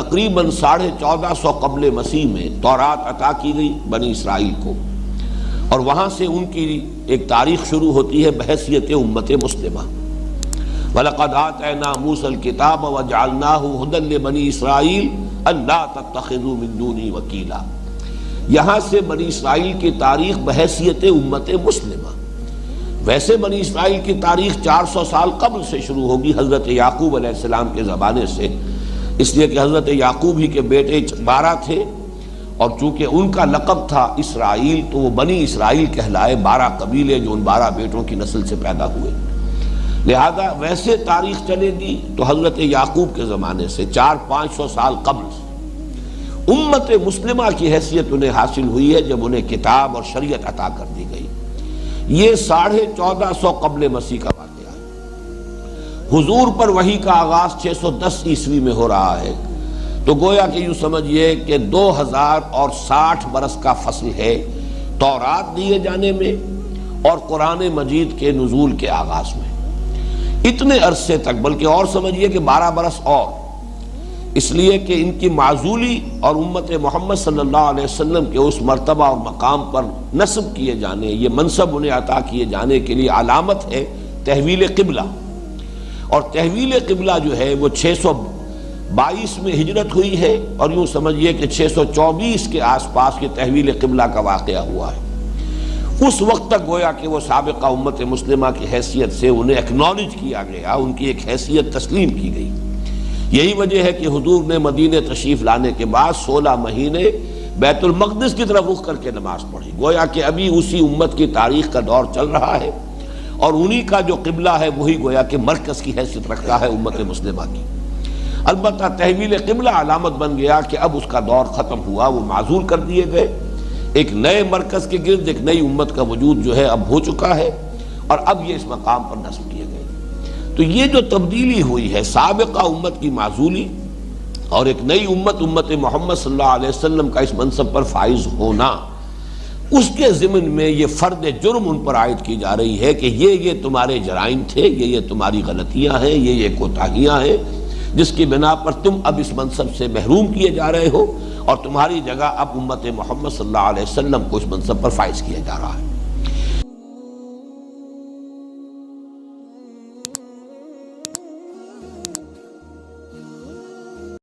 تقریباً 1450 قبل مسیح میں تورات عطا کی گئی بنی اسرائیل کو، اور وہاں سے ان کی ایک تاریخ شروع ہوتی ہے بحیثیت امت مسلمہ۔ وَلَقَدْ آتَيْنَا مُوسَى الْكِتَابَ وَجَعَلْنَاهُ هُدًى لِبَنِي إِسْرَائِيلَ أَلَّا تَتَّخِذُوا مِن دُونِي وَكِيلًا۔ یہاں سے بنی اسرائیل کی تاریخ بحیثیت امت مسلمہ۔ ویسے بنی اسرائیل کی تاریخ 400 سال قبل سے شروع ہوگی، حضرت یعقوب علیہ السلام کے زمانے سے، اس لیے کہ حضرت یعقوب ہی کے بیٹے 12 تھے، اور چونکہ ان کا لقب تھا اسرائیل تو وہ بنی اسرائیل کہلائے، 12 قبیلے جو ان 12 بیٹوں کی نسل سے پیدا ہوئے۔ لہذا ویسے تاریخ چلے گی تو حضرت یعقوب کے زمانے سے 400-500 سال قبل سے امت مسلمہ کی حیثیت انہیں حاصل ہوئی ہے جب انہیں کتاب اور شریعت عطا کر دی گئی۔ یہ 1450 قبل مسیح کا واقعہ ہے۔ حضور پر وحی کا آغاز 610 عیسوی میں ہو رہا ہے، تو گویا کہ یوں سمجھئے کہ 2060 برس کا فصل ہے تورات دیے جانے میں اور قرآن مجید کے نزول کے آغاز میں۔ اتنے عرصے تک، بلکہ اور سمجھئے کہ 12 برس اور، اس لیے کہ ان کی معزولی اور امت محمد صلی اللہ علیہ وسلم کے اس مرتبہ اور مقام پر نصب کیے جانے، یہ منصب انہیں عطا کیے جانے کے لیے علامت ہے تحویل قبلہ، اور تحویل قبلہ جو ہے وہ 622 میں ہجرت ہوئی ہے، اور یوں سمجھئے کہ 624 کے آس پاس یہ تحویل قبلہ کا واقعہ ہوا ہے۔ اس وقت تک گویا کہ وہ سابقہ امت مسلمہ کی حیثیت سے انہیں اکنالج کیا گیا، ان کی ایک حیثیت تسلیم کی گئی۔ یہی وجہ ہے کہ حضور نے مدینہ تشریف لانے کے بعد 16 مہینے بیت المقدس کی طرف رخ کر کے نماز پڑھی، گویا کہ ابھی اسی امت کی تاریخ کا دور چل رہا ہے، اور انہی کا جو قبلہ ہے وہی گویا کہ مرکز کی حیثیت رکھتا ہے امت مسلمہ کی۔ البتہ تحویل قبلہ علامت بن گیا کہ اب اس کا دور ختم ہوا، وہ معزول کر دیے گئے، ایک نئے مرکز کے گرد ایک نئی امت کا وجود جو ہے اب ہو چکا ہے، اور اب یہ اس مقام پر نصب کیے گئے۔ تو یہ جو تبدیلی ہوئی ہے، سابقہ امت کی معزولی اور ایک نئی امت محمد صلی اللہ علیہ وسلم کا اس منصب پر فائز ہونا، اس کے ضمن میں یہ فرد جرم ان پر عائد کی جا رہی ہے کہ یہ تمہارے جرائم تھے، یہ تمہاری غلطیاں ہیں، یہ کوتاہیاں ہیں، جس کی بنا پر تم اب اس منصب سے محروم کیے جا رہے ہو، اور تمہاری جگہ اب امت محمد صلی اللہ علیہ وسلم کو اس منصب پر فائز کیا جا رہا ہے۔